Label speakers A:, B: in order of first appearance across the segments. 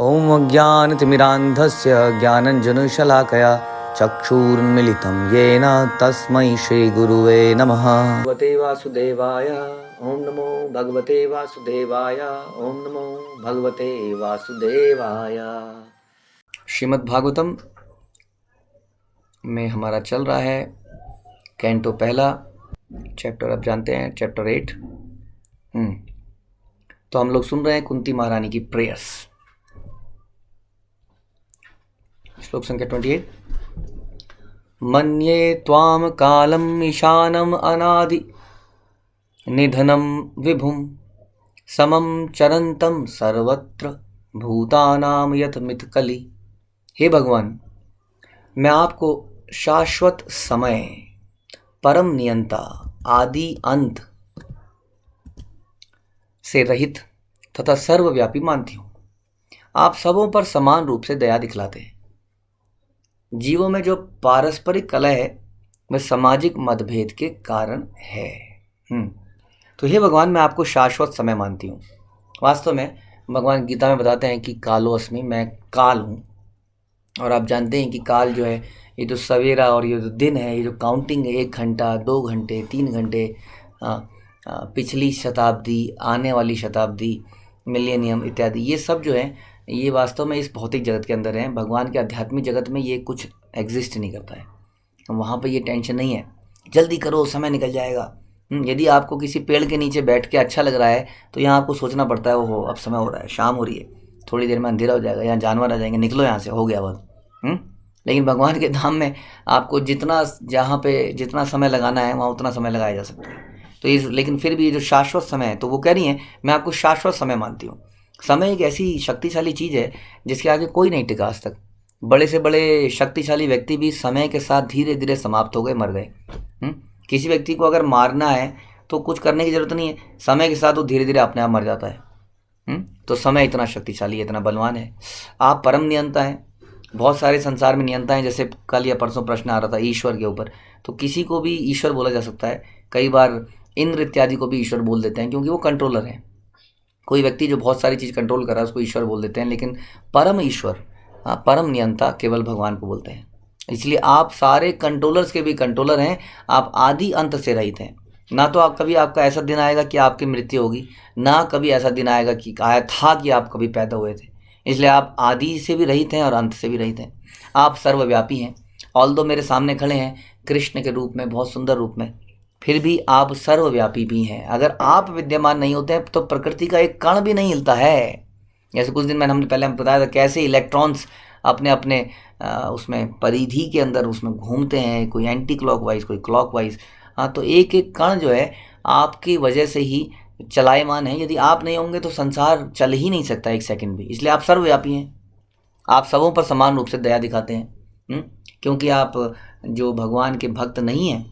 A: ॐ अज्ञानतिमिरान्धस्य ज्ञानञ्जनशलाकया चक्षुरुन्मिलितं येन तस्मै श्रीगुरुवे नमः। भगवते वासुदेवाय ॐ नमो भगवते वासुदेवाय ॐ नमो भगवते वासुदेवाय। श्रीमद् भागवतम में हमारा चल रहा है कैंटो पहला, चैप्टर आप जानते हैं चैप्टर 8। तो हम लोग सुन रहे हैं कुंती महारानी की प्रेयर्स। श्लोक संख्या 28। मन्ये त्वाम कालम ईशानम अनादि निधनम विभुम समम चरंतम सर्वत्र भूतानाम यत मिथकली। हे भगवान, मैं आपको शाश्वत समय, परम नियंता, आदि अंत से रहित तथा सर्वव्यापी मानती हूँ। आप सबों पर समान रूप से दया दिखलाते हैं। जीवों में जो पारस्परिक कलह है वह सामाजिक मतभेद के कारण है। तो हे भगवान, मैं आपको शाश्वत समय मानती हूँ। वास्तव में भगवान गीता में बताते हैं कि कालो अस्मि, मैं काल हूँ। और आप जानते हैं कि काल जो है, ये जो सवेरा और ये जो दिन है, ये जो काउंटिंग है, 1 घंटा, 2 घंटे, 3 घंटे, पिछली शताब्दी, आने वाली शताब्दी, मिलेनियम इत्यादि, ये सब जो है ये वास्तव में इस भौतिक जगत के अंदर है। भगवान के आध्यात्मिक जगत में ये कुछ एग्जिस्ट नहीं करता है। वहाँ पर ये टेंशन नहीं है, जल्दी करो समय निकल जाएगा। यदि आपको किसी पेड़ के नीचे बैठ के अच्छा लग रहा है तो यहाँ आपको सोचना पड़ता है, ओहो अब समय हो रहा है, शाम हो रही है, थोड़ी देर में अंधेरा हो जाएगा, यहाँ जानवर आ जाएंगे, निकलो यहाँ से, हो गया बहुत। लेकिन भगवान के धाम में आपको जितना जहाँ पे जितना समय लगाना है वहाँ उतना समय लगाया जा सकता है। तो ये लेकिन फिर भी ये जो शाश्वत समय है, तो वो कह रही है मैं आपको शाश्वत समय मानती हूँ। समय एक ऐसी शक्तिशाली चीज़ है जिसके आगे कोई नहीं टिका आज तक। बड़े से बड़े शक्तिशाली व्यक्ति भी समय के साथ धीरे धीरे समाप्त हो गए, मर गए। किसी व्यक्ति को अगर मारना है तो कुछ करने की ज़रूरत नहीं है, समय के साथ वो धीरे धीरे अपने आप मर जाता है। तो समय इतना शक्तिशाली है, इतना बलवान है। आप परम नियंता हैं। बहुत सारे संसार में नियंता हैं, जैसे कल या परसों प्रश्न आ रहा था ईश्वर के ऊपर, तो किसी को भी ईश्वर बोला जा सकता है। कई बार इंद्र इत्यादि को भी ईश्वर बोल देते हैं क्योंकि वो कंट्रोलर हैं। कोई व्यक्ति जो बहुत सारी चीज़ कंट्रोल कर रहा है उसको ईश्वर बोल देते हैं, लेकिन परम ईश्वर, परम नियंता केवल भगवान को बोलते हैं। इसलिए आप सारे कंट्रोलर्स के भी कंट्रोलर हैं। आप आदि अंत से रहित हैं। ना तो आप कभी आपका ऐसा दिन आएगा कि आपकी मृत्यु होगी, ना कभी ऐसा दिन आएगा कि आया था कि आप कभी पैदा हुए थे। इसलिए आप आदि से भी रहित हैं और अंत से भी रहित हैं। आप सर्वव्यापी हैं। ऑल्दो मेरे सामने खड़े हैं कृष्ण के रूप में, बहुत सुंदर रूप में, फिर भी आप सर्वव्यापी भी हैं। अगर आप विद्यमान नहीं होते हैं तो प्रकृति का एक कण भी नहीं हिलता है। जैसे कुछ दिन मैंने हमने पहले बताया था कैसे इलेक्ट्रॉन्स अपने अपने उसमें परिधि के अंदर उसमें घूमते हैं, कोई एंटी क्लॉकवाइज, कोई क्लॉकवाइज। तो एक एक कण जो है आपकी वजह से ही चलायमान है। यदि आप नहीं होंगे तो संसार चल ही नहीं सकता एक सेकंड भी। इसलिए आप सर्वव्यापी हैं। आप सबों पर समान रूप से दया दिखाते हैं। क्योंकि आप जो भगवान के भक्त नहीं हैं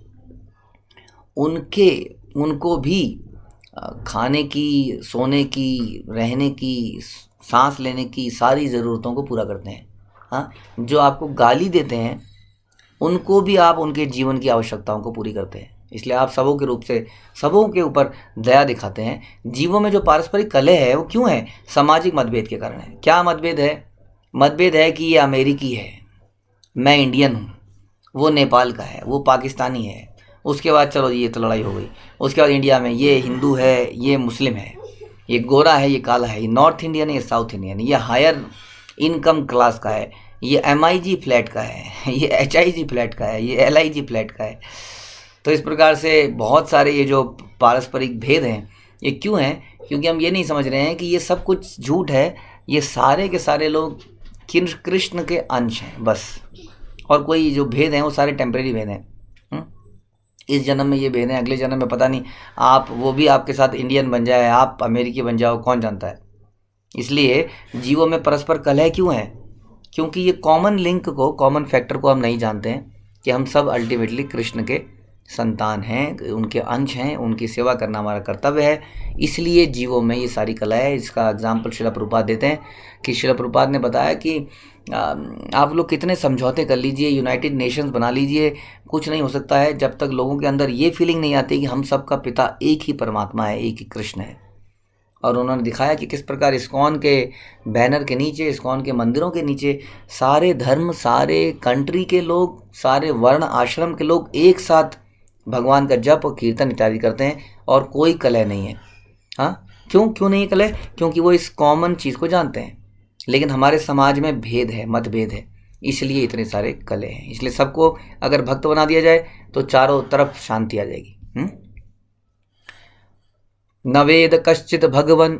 A: उनको भी खाने की, सोने की, रहने की, सांस लेने की सारी ज़रूरतों को पूरा करते हैं। जो आपको गाली देते हैं उनको भी आप उनके जीवन की आवश्यकताओं को पूरी करते हैं। इसलिए आप सबों के रूप से सबों के ऊपर दया दिखाते हैं। जीवों में जो पारस्परिक कलह है वो क्यों है? सामाजिक मतभेद के कारण है। क्या मतभेद है? मतभेद है कि ये अमेरिकी है, मैं इंडियन हूँ, वो नेपाल का है, वो पाकिस्तानी है। उसके बाद चलो ये तो लड़ाई हो गई। उसके बाद इंडिया में ये हिंदू है, ये मुस्लिम है, ये गोरा है, ये काला है, ये नॉर्थ इंडियन है, ये साउथ इंडियन है, ये हायर इनकम क्लास का है, ये MIG फ्लैट का है, ये HIG फ्लैट का है, ये LIG फ्लैट का है। तो इस प्रकार से बहुत सारे ये जो पारस्परिक भेद हैं ये क्यों हैं? क्योंकि हम ये नहीं समझ रहे हैं कि ये सब कुछ झूठ है। ये सारे के सारे लोग कृष्ण के अंश हैं बस। और कोई जो भेद हैं वो सारे टेम्परेरी भेद हैं। इस जन्म में ये भेद हैं, अगले जन्म में पता नहीं आप वो भी आपके साथ इंडियन बन जाए, आप अमेरिकी बन जाओ, कौन जानता है। इसलिए जीवों में परस्पर कलह क्यों है? क्योंकि ये कॉमन लिंक को, कॉमन फैक्टर को हम नहीं जानते हैं कि हम सब अल्टीमेटली कृष्ण के संतान हैं, उनके अंश हैं, उनकी सेवा करना हमारा कर्तव्य है। इसलिए जीवों में ये सारी कला है। इसका एग्जाम्पल श्रील प्रभुपाद देते हैं कि श्रील प्रभुपाद ने बताया कि आप लोग कितने समझौते कर लीजिए, यूनाइटेड नेशंस बना लीजिए, कुछ नहीं हो सकता है जब तक लोगों के अंदर ये फीलिंग नहीं आती कि हम सबका पिता एक ही परमात्मा है, एक ही कृष्ण है। और उन्होंने दिखाया कि किस प्रकार इस्कॉन के बैनर के नीचे, इस्कॉन के मंदिरों के नीचे सारे धर्म, सारे कंट्री के लोग, सारे वर्ण आश्रम के लोग एक साथ भगवान का जप और कीर्तन इत्यादि करते हैं और कोई कलह नहीं है। हाँ, क्यों नहीं है कलह? क्योंकि वो इस कॉमन चीज़ को जानते हैं। लेकिन हमारे समाज में भेद है, मतभेद है, इसलिए इतने सारे कलह हैं। इसलिए सबको अगर भक्त बना दिया जाए तो चारों तरफ शांति आ जाएगी। न वेद कश्चित भगवन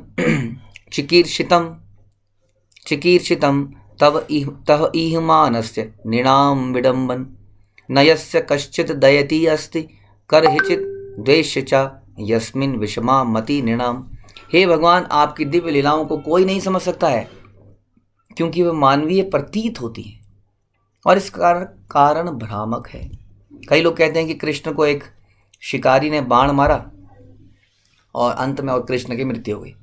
A: चिकीर्षितम तव इह मानस्य नृणाम विडम्बन न यस्य कश्चित दयति अस्ति करहिचित द्वेष्य च यस्मिन विषमा मति नृणाम। हे भगवान, आपकी दिव्य लीलाओं को कोई नहीं समझ सकता है, क्योंकि वह मानवीय प्रतीत होती है और इस कारण भ्रामक है। कई लोग कहते हैं कि कृष्ण को एक शिकारी ने बाण मारा और अंत में और कृष्ण की मृत्यु हो गई।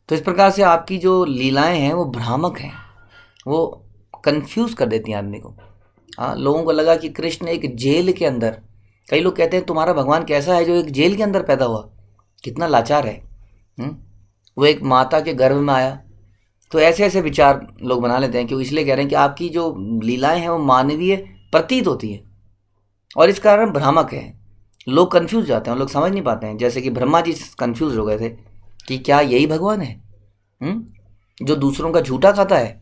A: तो इस प्रकार से आपकी जो लीलाएं हैं वो भ्रामक हैं, वो कंफ्यूज कर देती हैं आदमी को। हाँ, लोगों को लगा कि कृष्ण एक जेल के अंदर, कई लोग कहते हैं तुम्हारा भगवान कैसा है जो एक जेल के अंदर पैदा हुआ, कितना लाचार है। वो एक माता के गर्भ में आया। तो ऐसे ऐसे विचार लोग बना लेते हैं, क्यों? इसलिए कह रहे हैं कि आपकी जो लीलाएं हैं वो मानवीय प्रतीत होती है और इस कारण भ्रामक है। लोग कंफ्यूज जाते हैं, लोग समझ नहीं पाते हैं। जैसे कि ब्रह्मा जी कंफ्यूज हो गए थे कि क्या यही भगवान है जो दूसरों का झूठा खाता है,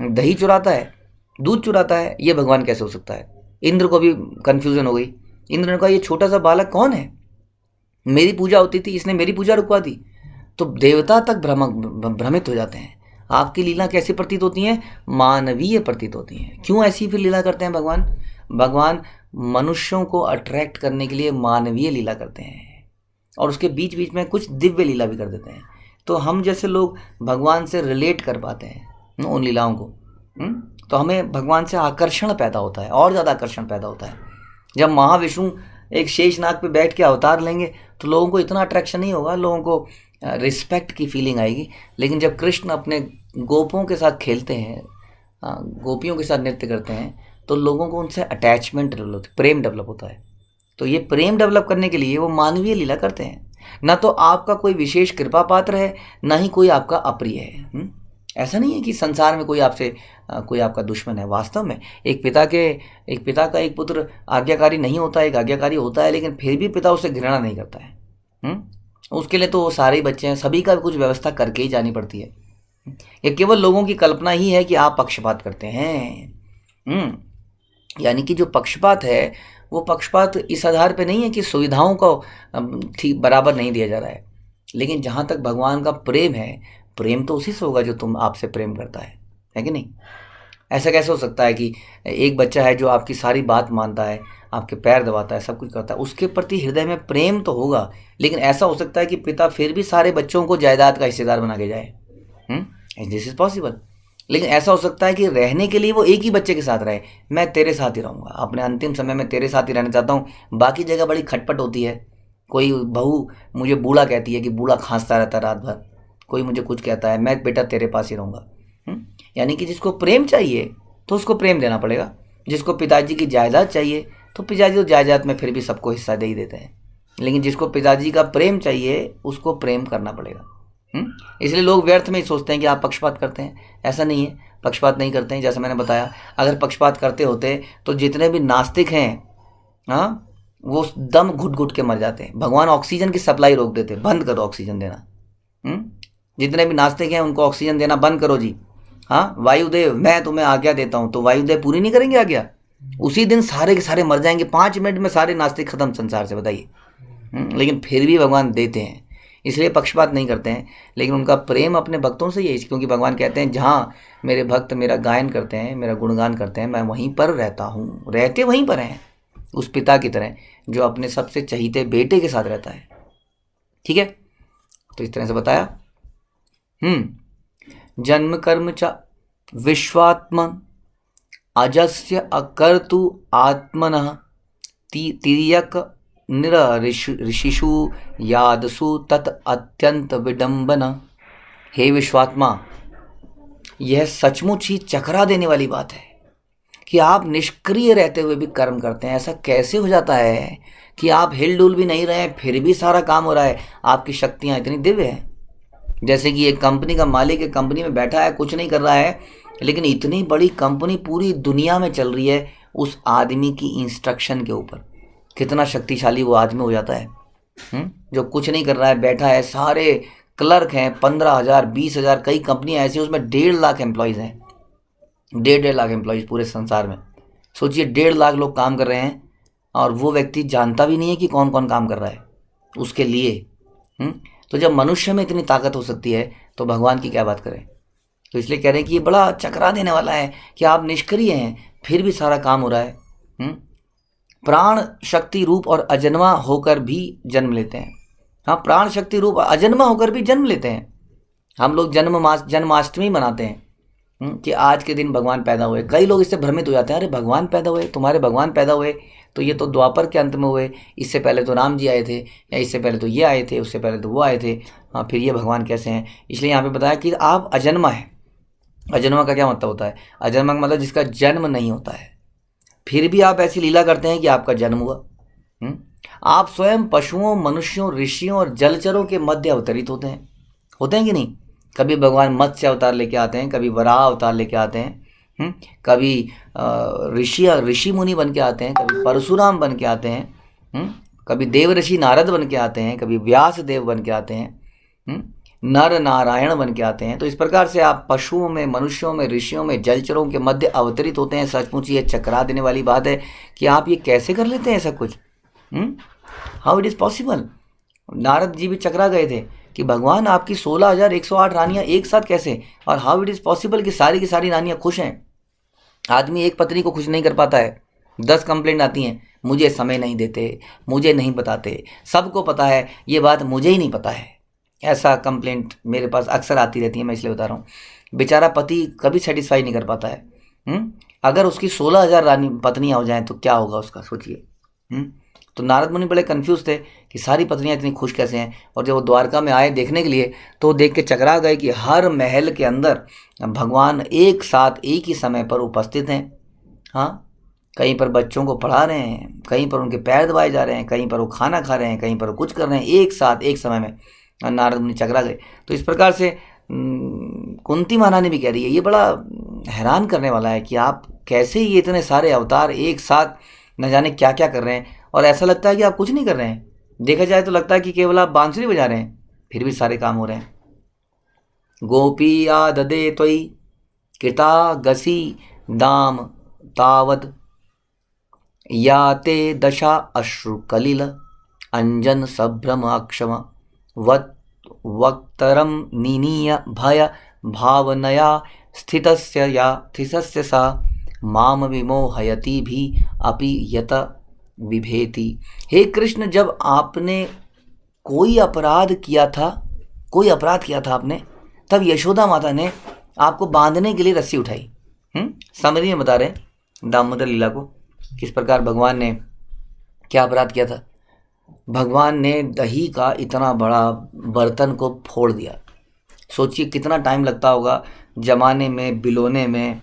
A: दही चुराता है, दूध चुराता है? ये भगवान कैसे हो सकता है? इंद्र को भी कंफ्यूजन हो गई। इंद्र ने कहा ये छोटा सा बालक कौन है, मेरी पूजा होती थी, इसने मेरी पूजा रुकवा दी। तो देवता तक भ्रमित हो जाते हैं। आपकी लीला कैसी प्रतीत होती हैं? मानवीय प्रतीत होती हैं। क्यों ऐसी फिर लीला करते हैं भगवान? भगवान मनुष्यों को अट्रैक्ट करने के लिए मानवीय लीला करते हैं और उसके बीच बीच में कुछ दिव्य लीला भी कर देते हैं। तो हम जैसे लोग भगवान से रिलेट कर पाते हैं उन लीलाओं को। तो हमें भगवान से आकर्षण पैदा होता है, और ज़्यादा आकर्षण पैदा होता है। जब महाविष्णु एक शेषनाग पे बैठ के अवतार लेंगे तो लोगों को इतना अट्रैक्शन नहीं होगा, लोगों को रिस्पेक्ट की फीलिंग आएगी। लेकिन जब कृष्ण अपने गोपों के साथ खेलते हैं, गोपियों के साथ नृत्य करते हैं, तो लोगों को उनसे अटैचमेंट डेवलप, प्रेम डेवलप होता है। तो ये प्रेम डेवलप करने के लिए वो मानवीय लीला करते हैं। ना तो आपका कोई विशेष कृपा पात्र है, ना ही कोई आपका अप्रिय है। ऐसा नहीं है कि संसार में कोई आपका दुश्मन है। वास्तव में एक पिता का एक पुत्र आज्ञाकारी नहीं होता, एक आज्ञाकारी होता है, लेकिन फिर भी पिता उसे घृणा नहीं करता है। उसके लिए तो वो सारे ही बच्चे हैं, सभी का कुछ व्यवस्था करके ही जानी पड़ती है। ये केवल लोगों की कल्पना ही है कि आप पक्षपात करते हैं। यानी कि जो पक्षपात है वो पक्षपात इस आधार पे नहीं है कि सुविधाओं को ठीक बराबर नहीं दिया जा रहा है। लेकिन जहाँ तक भगवान का प्रेम है, प्रेम तो उसी से होगा जो आपसे प्रेम करता है कि नहीं? ऐसा कैसे हो सकता है कि एक बच्चा है जो आपकी सारी बात मानता है, आपके पैर दबाता है, सब कुछ करता है, उसके प्रति हृदय में प्रेम तो होगा। लेकिन ऐसा हो सकता है कि पिता फिर भी सारे बच्चों को जायदाद का हिस्सेदार बना के जाए। This is possible. लेकिन ऐसा हो सकता है कि रहने के लिए वो एक ही बच्चे के साथ रहे, मैं तेरे साथ ही रहूँगा, अपने अंतिम समय में तेरे साथ ही रहना चाहता हूँ, बाकी जगह बड़ी खटपट होती है। कोई बहू मुझे बूढ़ा कहती है कि बूढ़ा खांसता रहता रात भर, कोई मुझे कुछ कहता है, मैं बेटा तेरे पास ही रहूँगा। यानी कि जिसको प्रेम चाहिए तो उसको प्रेम देना पड़ेगा। जिसको पिताजी की जायदाद चाहिए तो पिताजी तो जायदाद में फिर भी सबको हिस्सा दे ही देते हैं। लेकिन जिसको पिताजी का प्रेम चाहिए उसको प्रेम करना पड़ेगा। इसलिए लोग व्यर्थ में ही सोचते हैं कि आप पक्षपात करते हैं। ऐसा नहीं है, पक्षपात नहीं करते हैं। जैसा मैंने बताया, अगर पक्षपात करते होते तो जितने भी नास्तिक हैं वो दम घुट घुट के मर जाते हैं। भगवान ऑक्सीजन की सप्लाई रोक देते, बंद करो ऑक्सीजन देना। जितने भी नास्तिक हैं उनको ऑक्सीजन देना बंद करो जी। हाँ, वायुदेव मैं तुम्हें आज्ञा देता हूँ, तो वायुदेव पूरी नहीं करेंगे आज्ञा? उसी दिन सारे के सारे मर जाएंगे, 5 मिनट में सारे नास्तिक खत्म संसार से, बताइए। लेकिन फिर भी भगवान देते हैं, इसलिए पक्षपात नहीं करते हैं। लेकिन उनका प्रेम अपने भक्तों से ही है, क्योंकि भगवान कहते हैं जहाँ मेरे भक्त मेरा गायन करते हैं, मेरा गुणगान करते हैं, मैं वहीं पर रहता हूँ। रहते वहीं पर हैं, उस पिता की तरह जो अपने सबसे चहीते बेटे के साथ रहता है। ठीक है, तो इस तरह से बताया। जन्म कर्म च विश्वात्म अजस्य अकर्तु आत्मनः तिर्यक निर ऋषिषु यादसु तत् अत्यंत विडंबना। हे विश्वात्मा, यह सचमुच ही चकरा देने वाली बात है कि आप निष्क्रिय रहते हुए भी कर्म करते हैं। ऐसा कैसे हो जाता है कि आप हिल डुल भी नहीं रहे हैं फिर भी सारा काम हो रहा है? आपकी शक्तियाँ इतनी दिव्य हैं। जैसे कि एक कंपनी का मालिक एक कंपनी में बैठा है, कुछ नहीं कर रहा है, लेकिन इतनी बड़ी कंपनी पूरी दुनिया में चल रही है उस आदमी की इंस्ट्रक्शन के ऊपर। कितना शक्तिशाली वो आदमी हो जाता है। जो कुछ नहीं कर रहा है, बैठा है, सारे क्लर्क हैं, 15,000 20,000, कई कंपनियां ऐसी उसमें 1.5 लाख एम्प्लॉयज़ हैं। 1.5 लाख एम्प्लॉयज़ पूरे संसार में। सोचिए 1.5 लाख लोग काम कर रहे हैं और वो व्यक्ति जानता भी नहीं है कि कौन कौन काम कर रहा है उसके लिए। तो जब मनुष्य में इतनी ताकत हो सकती है तो भगवान की क्या बात करें। तो इसलिए कह रहे हैं कि ये बड़ा चकरा देने वाला है कि आप निष्क्रिय हैं फिर भी सारा काम हो रहा है। प्राण शक्ति रूप और अजन्मा होकर भी जन्म लेते हैं। हाँ, प्राण शक्ति रूप अजन्मा होकर भी जन्म लेते हैं। हम लोग जन्माष्टमी मनाते हैं कि आज के दिन भगवान पैदा हुए। कई लोग इससे भ्रमित हो जाते हैं, अरे भगवान पैदा हुए, तुम्हारे भगवान पैदा हुए तो ये तो द्वापर के अंत में हुए, इससे पहले तो राम जी आए थे, या इससे पहले तो ये आए थे, उससे पहले तो वो आए थे, हाँ फिर ये भगवान कैसे हैं। इसलिए यहाँ पे बताया कि आप अजन्मा है। अजन्मा का क्या मतलब होता है? अजन्मा का मतलब जिसका जन्म नहीं होता है, फिर भी आप ऐसी लीला करते हैं कि आपका जन्म हुआ। आप स्वयं पशुओं, मनुष्यों, ऋषियों और जलचरों के मध्य अवतरित होते हैं कि नहीं? कभी भगवान मत्स्य अवतार लेके आते हैं, कभी वराह अवतार लेके आते हैं, कभी ऋषि मुनि बन के आते हैं, कभी परशुराम बन के आते हैं, कभी देव ऋषि नारद बन के आते हैं, कभी व्यास देव बन के आते हैं, नर नारायण बन के आते हैं। तो इस प्रकार से आप पशुओं में, मनुष्यों में, ऋषियों में, जलचरों के मध्य अवतरित होते हैं। सचमुच ये चकरा देने वाली बात है कि आप ये कैसे कर लेते हैं ऐसा कुछ। How it is possible. Narad ji भी चकरा गए थे कि भगवान आपकी 16,108 रानियां एक साथ कैसे, और हाउ इट इज़ पॉसिबल कि सारी की सारी रानियां खुश हैं। आदमी एक पत्नी को खुश नहीं कर पाता है, 10 कंप्लेंट आती हैं, मुझे समय नहीं देते, मुझे नहीं बताते, सबको पता है ये बात, मुझे ही नहीं पता है। ऐसा कंप्लेंट मेरे पास अक्सर आती रहती है, मैं इसलिए बता रहा हूँ। बेचारा पति कभी सेटिस्फाई नहीं कर पाता है। अगर उसकी 16,000 रानी पत्नियाँ हो जाएं तो क्या होगा उसका, सोचिए। तो नारद मुनि बड़े कंफ्यूज थे कि सारी पत्नियां इतनी खुश कैसे हैं। और जब वो द्वारका में आए देखने के लिए तो देख के चकरा गए कि हर महल के अंदर भगवान एक साथ एक ही समय पर उपस्थित हैं। हाँ, कहीं पर बच्चों को पढ़ा रहे हैं, कहीं पर उनके पैर दबाए जा रहे हैं, कहीं पर वो खाना खा रहे हैं, कहीं पर वो कुछ कर रहे हैं, एक साथ एक समय में। नारद मुनि चकरा गए। तो इस प्रकार से कुंती महारानी भी कह रही है, ये बड़ा हैरान करने वाला है कि आप कैसे ये इतने सारे अवतार एक साथ न जाने क्या क्या कर रहे हैं, और ऐसा लगता है कि आप कुछ नहीं कर रहे हैं। देखा जाए तो लगता है कि केवल आप बांसुरी बजा रहे हैं, फिर भी सारे काम हो रहे हैं। गोपिया ददे त्वयि कृता गसी दाम तावद याते दशा अश्रु कलिल अंजन सभ्रम अक्षम वक्तरम निनीय भय भावनया स्थितस्य सा माम विमोहयति भी अपि यत विभेति। हे कृष्ण, जब आपने कोई अपराध किया था आपने, तब यशोदा माता ने आपको बांधने के लिए रस्सी उठाई। समरी में बता रहे हैं दामोदर लीला को, किस प्रकार भगवान ने क्या अपराध किया था। भगवान ने दही का इतना बड़ा बर्तन को फोड़ दिया। सोचिए कितना टाइम लगता होगा जमाने में, बिलोने में,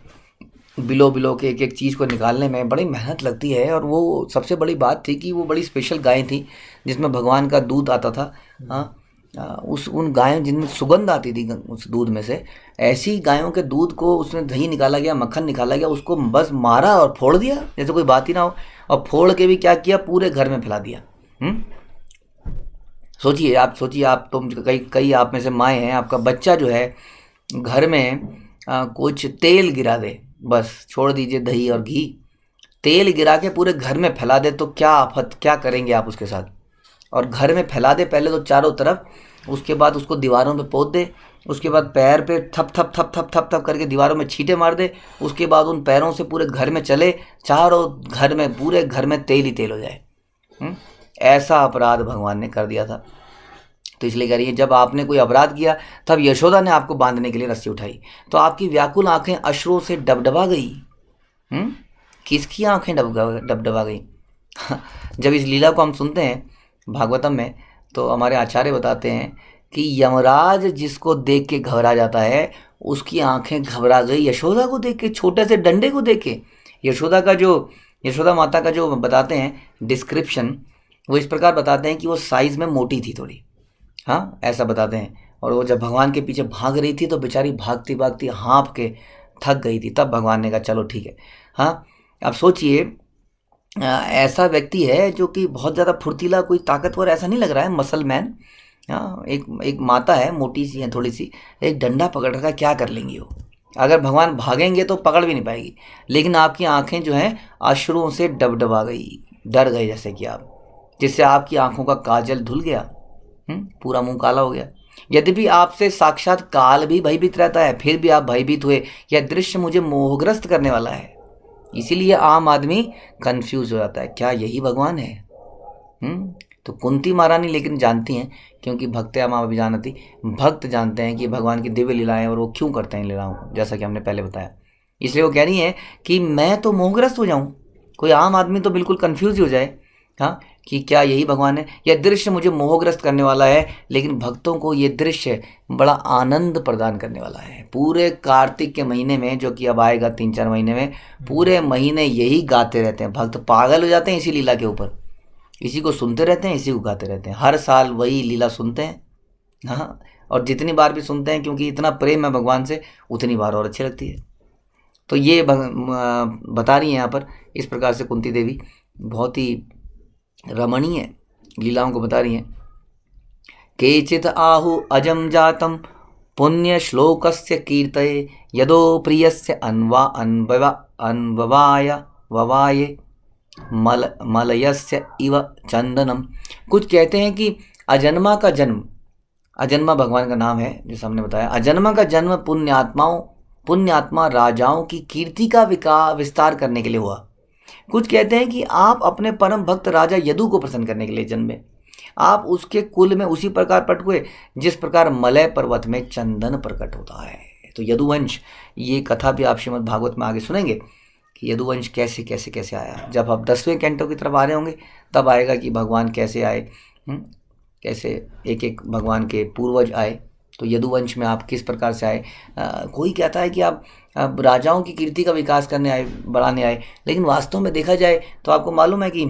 A: बिलो के एक एक चीज़ को निकालने में बड़ी मेहनत लगती है। और वो सबसे बड़ी बात थी कि वो बड़ी स्पेशल गाय थी जिसमें भगवान का दूध आता था। हाँ, उन गायों जिनमें सुगंध आती थी उस दूध में से, ऐसी गायों के दूध को उसमें दही निकाला गया, मक्खन निकाला गया, उसको बस मारा और फोड़ दिया जैसे कोई बात ही ना हो। और फोड़ के भी क्या किया, पूरे घर में फैला दिया। सोचिए आप, तुम कई आप में से माएँ हैं, आपका बच्चा जो है घर में कुछ तेल गिरा दे, बस छोड़ दीजिए दही और घी, तेल गिरा के पूरे घर में फैला दे तो क्या करेंगे आप उसके साथ। और घर में फैला दे पहले तो चारों तरफ, उसके बाद उसको दीवारों पे पोत दे, उसके बाद पैर पे थप थप थप थप थप थप करके दीवारों में छींटे मार दे, उसके बाद उन पैरों से पूरे घर में चले, चारों घर में, पूरे घर में तेल ही तेल हो जाए। ऐसा अपराध भगवान ने कर दिया था। तो इसलिए कह रही है, जब आपने कोई अपराध किया तब यशोदा ने आपको बांधने के लिए रस्सी उठाई तो आपकी व्याकुल आंखें अश्रुओं से डबडबा गई। किसकी आंखें डबडबा गई? जब इस लीला को हम सुनते हैं भागवतम में तो हमारे आचार्य बताते हैं कि यमराज जिसको देख के घबरा जाता है उसकी आंखें घबरा गई यशोदा को देख के, छोटे से डंडे को देख के। यशोदा माता का जो बताते हैं डिस्क्रिप्शन, वो इस प्रकार बताते हैं कि वो साइज में मोटी थी थोड़ी, हाँ ऐसा बताते हैं। और वो जब भगवान के पीछे भाग रही थी तो बेचारी भागती भागती हाँफ के थक गई थी, तब भगवान ने कहा चलो ठीक है। हाँ, अब सोचिए ऐसा व्यक्ति है जो कि बहुत ज़्यादा फुर्तीला, कोई ताकतवर ऐसा नहीं लग रहा है, मसल मैन। हाँ, एक माता है, मोटी सी है थोड़ी सी, एक डंडा पकड़ रखा है, क्या कर लेंगी वो? अगर भगवान भागेंगे तो पकड़ भी नहीं पाएगी। लेकिन आपकी आंखें जो हैं अश्रुओं से डबडबा गई, डर गए जैसे कि आप, जिससे आपकी आंखों का काजल धुल गया, पूरा मुंह काला हो गया। यद्यपि आपसे साक्षात काल भी भयभीत रहता है, फिर भी आप भयभीत हुए। यह दृश्य मुझे मोहग्रस्त करने वाला है। इसीलिए आम आदमी कंफ्यूज हो जाता है, क्या यही भगवान है? तो कुंती महारानी लेकिन जानती हैं, क्योंकि भक्त्या मां अभिजानती, भक्त जानते हैं कि भगवान की दिव्य लीलाएं और वो क्यों करते हैं लीलाओं को, जैसा कि हमने पहले बताया। इसलिए वो कह रही हैं कि मैं तो मोहग्रस्त हो जाऊं, कोई आम आदमी तो बिल्कुल कंफ्यूज हो जाए, हाँ, कि क्या यही भगवान है? यह दृश्य मुझे मोहग्रस्त करने वाला है, लेकिन भक्तों को ये दृश्य बड़ा आनंद प्रदान करने वाला है। पूरे कार्तिक के महीने में, जो कि अब आएगा 3-4 महीने में, पूरे महीने यही गाते रहते हैं, भक्त पागल हो जाते हैं इसी लीला के ऊपर, इसी को सुनते रहते हैं, इसी को गाते रहते हैं, हर साल वही लीला सुनते हैं। हाँ, और जितनी बार भी सुनते हैं, क्योंकि इतना प्रेम है भगवान से, उतनी बार और अच्छी लगती है। तो ये बता रही हैं यहाँ पर, इस प्रकार से कुंती देवी बहुत ही रमणीय लीलाओं को बता रही हैं। केचित आहु अजम जातम पुण्य श्लोकस्य कीर्तये यदो प्रियस्य अन्ववाय ववाये मलयस्य इव चंदनम। कुछ कहते हैं कि अजन्मा का जन्म, अजन्मा भगवान का नाम है जैसा हमने बताया, अजन्मा का जन्म पुण्यात्मा राजाओं की कीर्ति का विस्तार करने के लिए हुआ। कुछ कहते हैं कि आप अपने परम भक्त राजा यदु को प्रसन्न करने के लिए जन्मे, आप उसके कुल में उसी प्रकार प्रकट हुए जिस प्रकार मलय पर्वत में चंदन प्रकट होता है। तो यदुवंश, ये कथा भी आप श्रीमद् भागवत में आगे सुनेंगे कि यदुवंश कैसे कैसे कैसे आया। जब आप 10वें कैंटो की तरफ आ रहे होंगे तब आएगा कि भगवान कैसे आए, कैसे एक एक भगवान के पूर्वज आए। तो यदुवंश में आप किस प्रकार से आए। कोई कहता है कि आप राजाओं की कीर्ति का विकास करने आए, बढ़ाने आए, लेकिन वास्तव में देखा जाए तो आपको मालूम है कि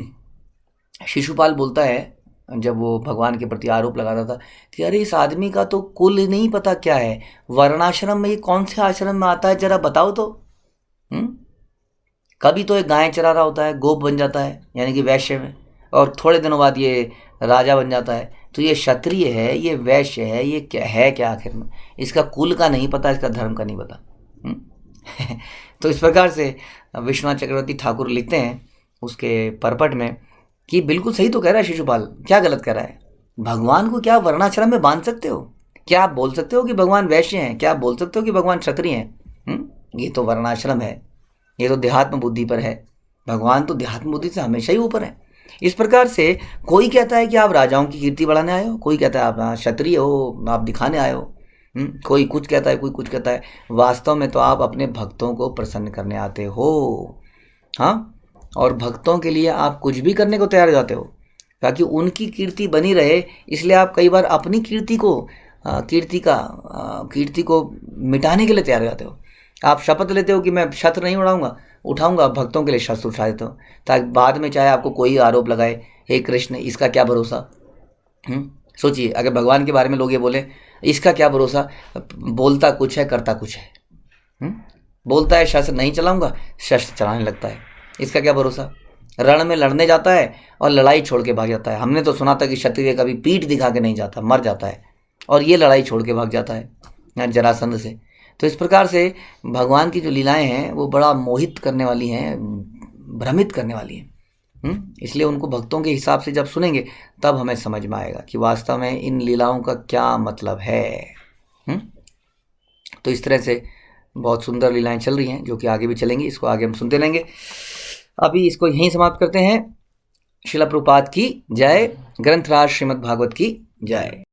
A: शिशुपाल बोलता है, जब वो भगवान के प्रति आरोप लगाता था कि अरे इस आदमी का तो कुल नहीं पता क्या है, वर्णाश्रम में ये कौन से आश्रम में आता है, जरा बताओ तो। कभी तो एक गाय चरा रहा होता है, गोप बन जाता है यानी कि वैश्य में, और थोड़े दिनों बाद ये राजा बन जाता है। तो ये क्षत्रिय है, ये वैश्य है, ये क्या है, क्या आखिर में? इसका कुल का नहीं पता, इसका धर्म का नहीं पता। तो इस प्रकार से विश्वनाथ चक्रवर्ती ठाकुर लिखते हैं उसके परपट में कि बिल्कुल सही तो कह रहा है शिशुपाल, क्या गलत कह रहा है? भगवान को क्या वर्णाश्रम में बांध सकते हो? क्या आप बोल सकते हो कि भगवान वैश्य हैं? क्या आप बोल सकते हो कि भगवान क्षत्रिय हैं? ये तो वर्णाश्रम है, ये तो देहात्म बुद्धि पर है। भगवान तो देहात्म बुद्धि से हमेशा ही ऊपर है। इस प्रकार से कोई कहता है कि आप राजाओं की कीर्ति बढ़ाने आए हो, कोई कहता है आप क्षत्रिय हो, आप दिखाने आए हो, कोई कुछ कहता है, कोई कुछ कहता है। वास्तव में तो आप अपने भक्तों को प्रसन्न करने आते हो, हाँ, और भक्तों के लिए आप कुछ भी करने को तैयार हो जाते हो ताकि उनकी कीर्ति बनी रहे। इसलिए आप कई बार अपनी कीर्ति को मिटाने के लिए तैयार हो जाते हो। आप शपथ लेते हो कि मैं शस्त्र नहीं उठाऊंगा, भक्तों के लिए शस्त्र उठा देते हो ताकि बाद में चाहे आपको कोई आरोप लगाए, हे कृष्ण इसका क्या भरोसा। सोचिए अगर भगवान के बारे में लोग ये बोले, इसका क्या भरोसा, बोलता कुछ है करता कुछ है। बोलता है शस्त्र नहीं चलाऊंगा, शस्त्र चलाने लगता है, इसका क्या भरोसा। रण में लड़ने जाता है और लड़ाई छोड़ के भाग जाता है। हमने तो सुना था कि क्षत्रिय कभी पीठ दिखा के नहीं जाता, मर जाता है, और ये लड़ाई छोड़ के भाग जाता है जरासंध से। तो इस प्रकार से भगवान की जो लीलाएं हैं वो बड़ा मोहित करने वाली हैं, भ्रमित करने वाली हैं। इसलिए उनको भक्तों के हिसाब से जब सुनेंगे तब हमें समझ में आएगा कि वास्तव में इन लीलाओं का क्या मतलब है। तो इस तरह से बहुत सुंदर लीलाएं चल रही हैं जो कि आगे भी चलेंगी, इसको आगे हम सुनते रहेंगे। अभी इसको यहीं समाप्त करते हैं। श्रील प्रभुपाद की जय, ग्रंथराज श्रीमद् भागवत की जय।